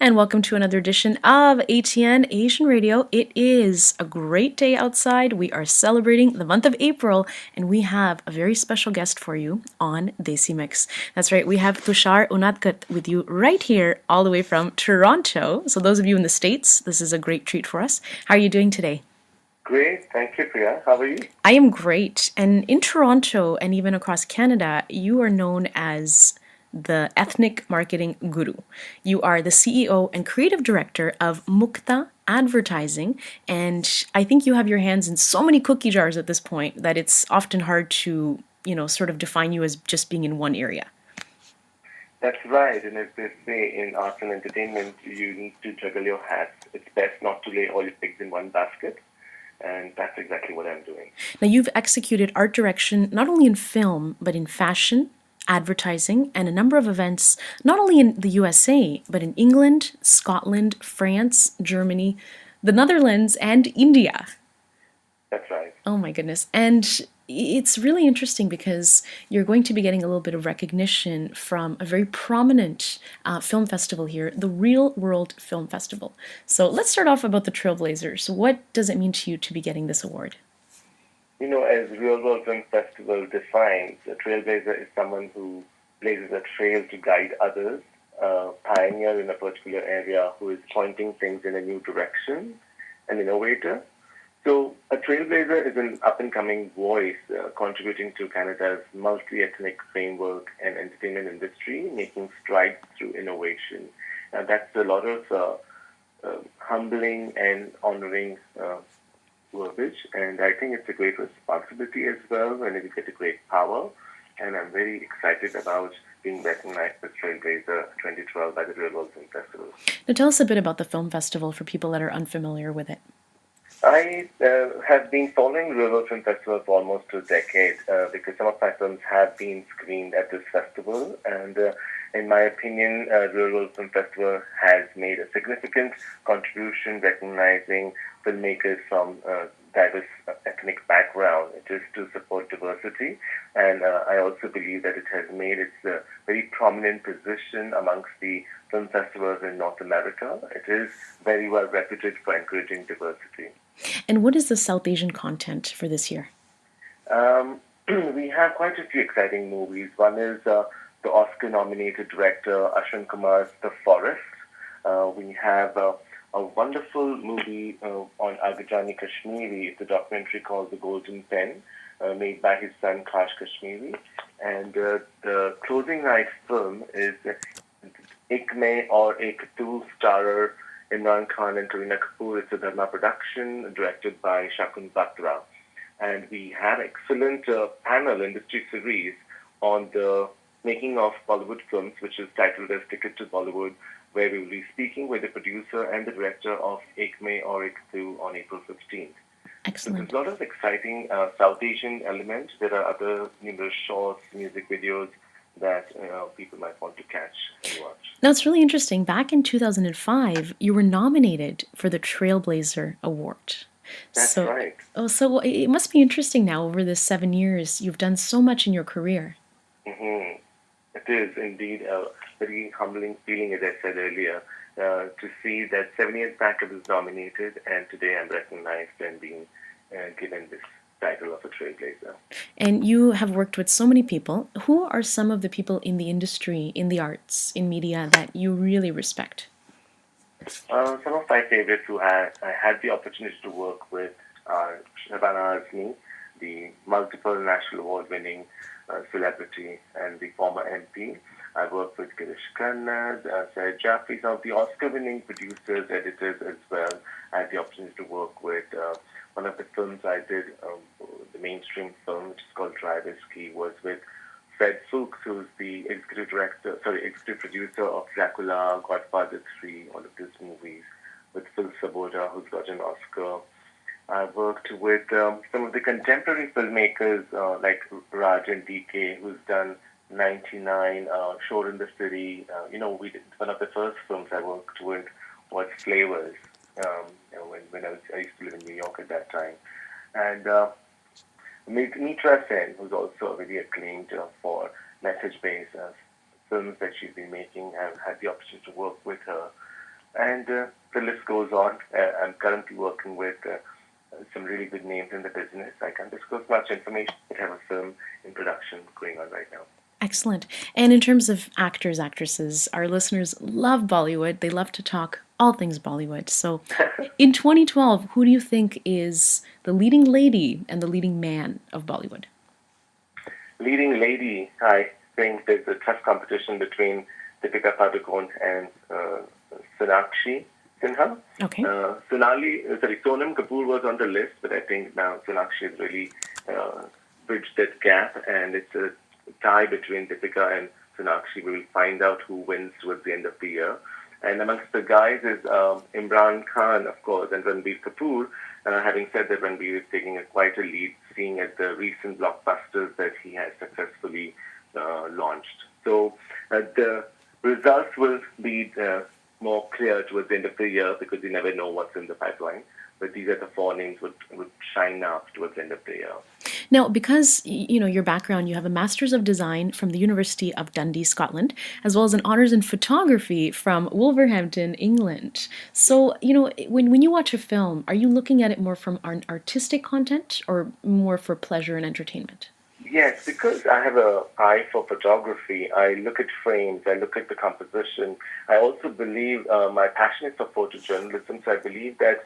And welcome to another edition of ATN Asian Radio. It is a great day outside. We are celebrating the month of April, and we have a very special guest for you on Desi Mix. That's right, we have Tushar Unadkat with you right here, all the way from Toronto. So, those of you in the States, this is a great treat for us. How are you doing today? Great. Thank you, Priya. How are you? I am great. And in Toronto and even across Canada, you are known as the ethnic marketing guru. You are the CEO and creative director of MUKTA advertising. And I think you have your hands in so many cookie jars at this point that it's often hard to, sort of define you as just being in one area. That's right. And as they say in arts and entertainment, you need to juggle your hats. It's best not to lay all your eggs in one basket. And that's exactly what I'm doing. Now, you've executed art direction not only in film, but in fashion, advertising, and a number of events, not only in the USA, but in England, Scotland, France, Germany, the Netherlands, and India. That's right. Oh my goodness. And it's really interesting because you're going to be getting a little bit of recognition from a very prominent film festival here, the Real World Film Festival. So let's start off about the Trailblazers. What does it mean to you to be getting this award? As Real World Film Festival defines, a trailblazer is someone who blazes a trail to guide others, a pioneer in a particular area who is pointing things in a new direction, an innovator. So a trailblazer is an up-and-coming voice contributing to Canada's multi-ethnic framework and entertainment industry, making strides through innovation. That's a lot of humbling and honoring verbiage, and I think it's a great responsibility as well, and it gets a great power. And I'm very excited about being recognized as Trailblazer 2012 by the Real World Film Festival. Now, tell us a bit about the film festival for people that are unfamiliar with it. I have been following Real World Film Festival for almost a decade because some of my films have been screened at this festival, and in my opinion, Real World Film Festival has made a significant contribution recognizing filmmakers from diverse ethnic background. It is to support diversity, and I also believe that it has made its very prominent position amongst the film festivals in North America. It is very well reputed for encouraging diversity. And what is the South Asian content for this year? We have quite a few exciting movies. One is the Oscar-nominated director Ashwin Kumar's The Forest. We have a wonderful movie on Agajani Kashmiri. It's a documentary called The Golden Pen, made by his son Kash Kashmiri. And the closing night film is Ik Mein Aur Ek Tu starrer Imran Khan and Kareena Kapoor. It's a Dharma production directed by Shakun Batra. And we have excellent panel industry series on the making of Bollywood films, which is titled as Ticket to Bollywood, where we will be speaking with the producer and the director of Ik Mein Aur Ek Tu on April 15th. Excellent. So there's a lot of exciting South Asian elements. There are other numerous shorts, music videos that people might want to catch and watch. Now, it's really interesting. Back in 2005, you were nominated for the Trailblazer Award. That's right. So it must be interesting now over the 7 years. You've done so much in your career. Mm-hmm. It is indeed a very humbling feeling, as I said earlier, to see that 7 years back I was nominated, and today I'm recognized and being given this title of a trailblazer. And you have worked with so many people. Who are some of the people in the industry, in the arts, in media that you really respect? Some of my favorites who I had the opportunity to work with are Shabana Azmi, the multiple national award-winning celebrity and the former MP. I worked with Girish Karnad, Syed Jaffrey, some of the Oscar-winning producers, editors as well. I had the opportunity to work with one of the films I did, the mainstream film, which is called Driver's Key, was with Fred Fuchs, who's the executive producer of Dracula, Godfather 3, all of these movies, with Phil Saboda, who's got an Oscar. I worked with some of the contemporary filmmakers like Raj and DK, who's done 99, Shore in the City. We did one of the first films I worked with was Flavors. When I used to live in New York at that time, and Mitra Sen, who's also very acclaimed for message-based films that she's been making. I've had the opportunity to work with her. And the list goes on. I'm currently working with some really good names in the business. I can't disclose much information. I have a film in production going on right now. Excellent. And in terms of actors, actresses, our listeners love Bollywood. They love to talk all things Bollywood. So in 2012, who do you think is the leading lady and the leading man of Bollywood? Leading lady, I think there's a tough competition between Deepika Padukone and Sonakshi Sinha. Okay. Sonam Kapoor was on the list, but I think now Sonakshi has really bridged that gap, and it's a tie between Deepika and Sonakshi. We will find out who wins towards the end of the year. And amongst the guys is Imran Khan, of course, and Ranbir Kapoor. Having said that, Ranbir is taking quite a lead, seeing at the recent blockbusters that he has successfully launched. So the results will be more clear towards the end of the year because you never know what's in the pipeline. But these are the four names would shine up towards the end of the year. Now, because your background, you have a Master's of Design from the University of Dundee, Scotland, as well as an Honours in Photography from Wolverhampton, England. So, when you watch a film, are you looking at it more from an artistic content or more for pleasure and entertainment? Yes, because I have an eye for photography. I look at frames, I look at the composition. I also believe my passion is for photojournalism, so I believe that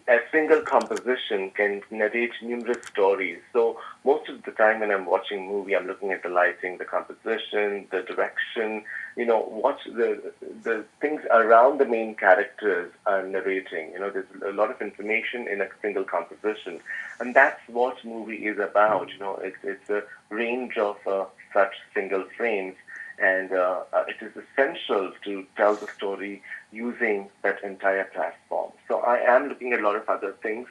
a single composition can narrate numerous stories. So most of the time when I'm watching a movie, I'm looking at the lighting, the composition, the direction, what the things around the main characters are narrating. There's a lot of information in a single composition. And that's what movie is about. It's a range of such single frames. And it is essential to tell the story using that entire platform. So I am looking at a lot of other things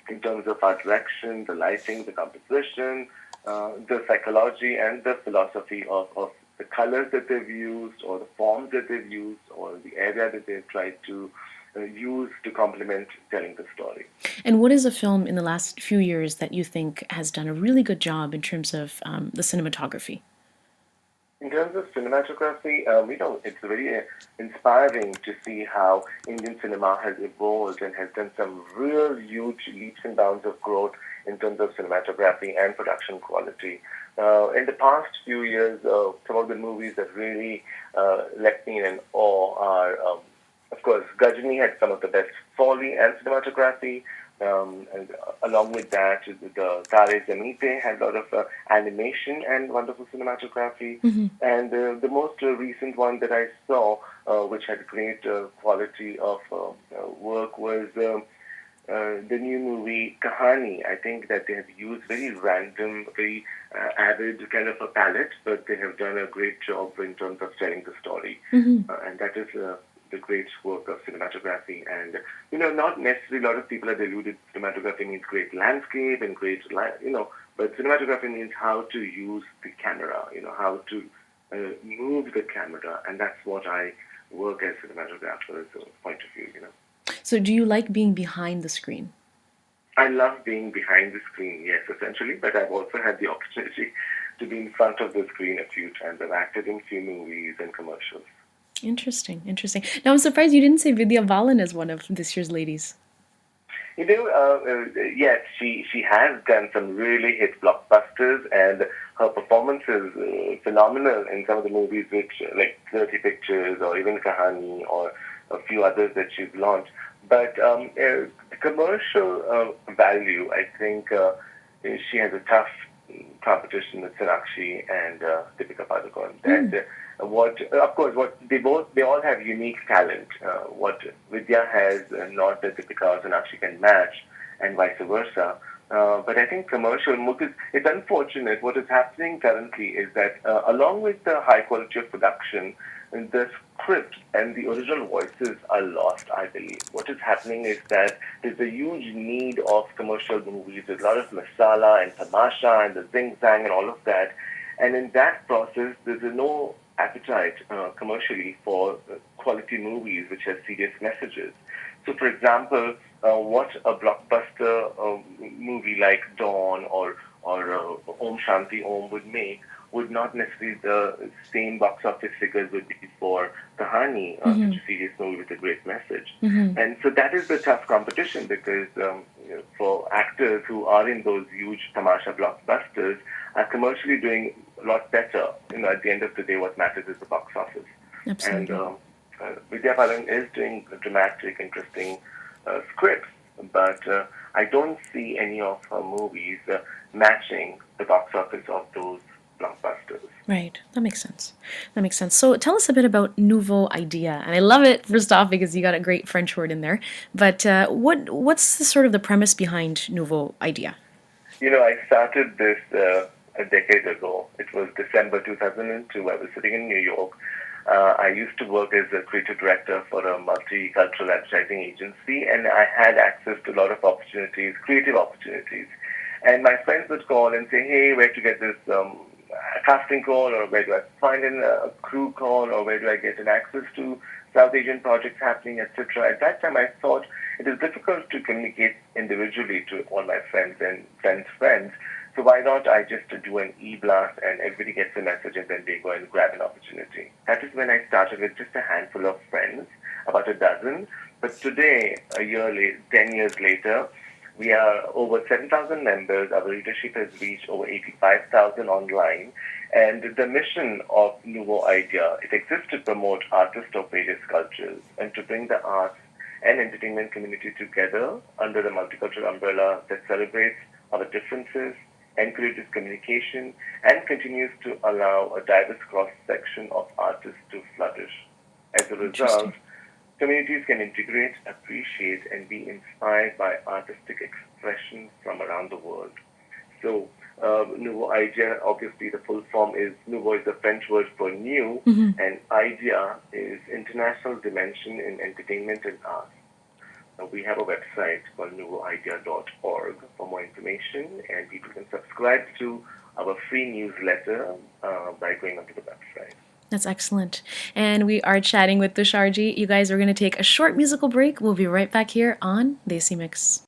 in terms of art direction, the lighting, the composition, the psychology, and the philosophy of the colors that they've used, or the forms that they've used, or the area that they've tried to use to complement telling the story. And what is a film in the last few years that you think has done a really good job in terms of the cinematography? In terms of cinematography, it's very inspiring to see how Indian cinema has evolved and has done some real huge leaps and bounds of growth in terms of cinematography and production quality. In the past few years, some of the movies that really left me in awe are, of course, Gajini had some of the best foley and cinematography. And along with that, the Tare Zamite had a lot of animation and wonderful cinematography. Mm-hmm. And the most recent one that I saw, which had great quality of work, was the new movie Kahani. I think that they have used very random, very avid kind of a palette, but they have done a great job in terms of telling the story. Mm-hmm. And that is the great work of cinematography. And, not necessarily a lot of people are deluded cinematography means great landscape and great, but cinematography means how to use the camera, how to move the camera. And that's what I work as cinematographer as a point of view, So do you like being behind the screen? I love being behind the screen, yes, essentially, but I've also had the opportunity to be in front of the screen a few times. I've acted in few movies and commercials. Interesting. Now, I'm surprised you didn't say Vidya Balan as one of this year's ladies. Yes, she has done some really hit blockbusters, and her performance is phenomenal in some of the movies, which like 30 Pictures or even Kahani or a few others that she's launched. But the commercial value, I think she has a tough competition with Sonakshi and Deepika Padukone. And what they all have unique talent. What Vidya has, not that Deepika or Sonakshi can match, and vice versa. But I think commercial, it's unfortunate. What is happening currently is that along with the high quality of production, the script and the original voices are lost, I believe. What is happening is that there's a huge need of commercial movies. There's a lot of masala and tamasha and the zing-zang and all of that. And in that process, there's no appetite commercially for quality movies which have serious messages. So, for example, what a blockbuster movie like Dawn or Om Shanti Om would make would not necessarily the same box office figures would be for Kahani, such a serious movie with a great message. is the tough competition because for actors who are in those huge tamasha blockbusters are commercially doing a lot better. At the end of the day, what matters is the box office. Absolutely. And Vidya Balan is doing dramatic, interesting scripts, but I don't see any of her movies matching the box office of those blockbusters. Right. That makes sense. That makes sense. So tell us a bit about nouveau idea. And I love it, first off, because you got a great French word in there. But what's the sort of the premise behind nouveau idea? I started this a decade ago. It was December 2002. I was sitting in New York. I used to work as a creative director for a multicultural advertising agency, and I had access to a lot of opportunities, creative opportunities. And my friends would call and say, hey, where to get this casting call, or where do I find a crew call, or where do I get an access to South Asian projects happening, etc. At that time, I thought it is difficult to communicate individually to all my friends and friends. So why not I just do an e-blast and everybody gets a message and then they go and grab an opportunity. That is when I started with just a handful of friends, about a dozen. But today, 10 years later, we are over 7,000 members. Our readership has reached over 85,000 online. And the mission of Nouveau Idea, it exists to promote artists of various cultures and to bring the arts and entertainment community together under the multicultural umbrella that celebrates our differences, encourages communication, and continues to allow a diverse cross-section of artists to flourish. As a result, communities can integrate, appreciate, and be inspired by artistic expression from around the world. So, Nouveau Idea, obviously the full form is, Nouveau is the French word for new, and idea is international dimension in entertainment and art. We have a website called nouveauidea.org for more information, and people can subscribe to our free newsletter by going onto the website. That's excellent. And we are chatting with Tusharji. You guys are going to take a short musical break. We'll be right back here on Desi Mix.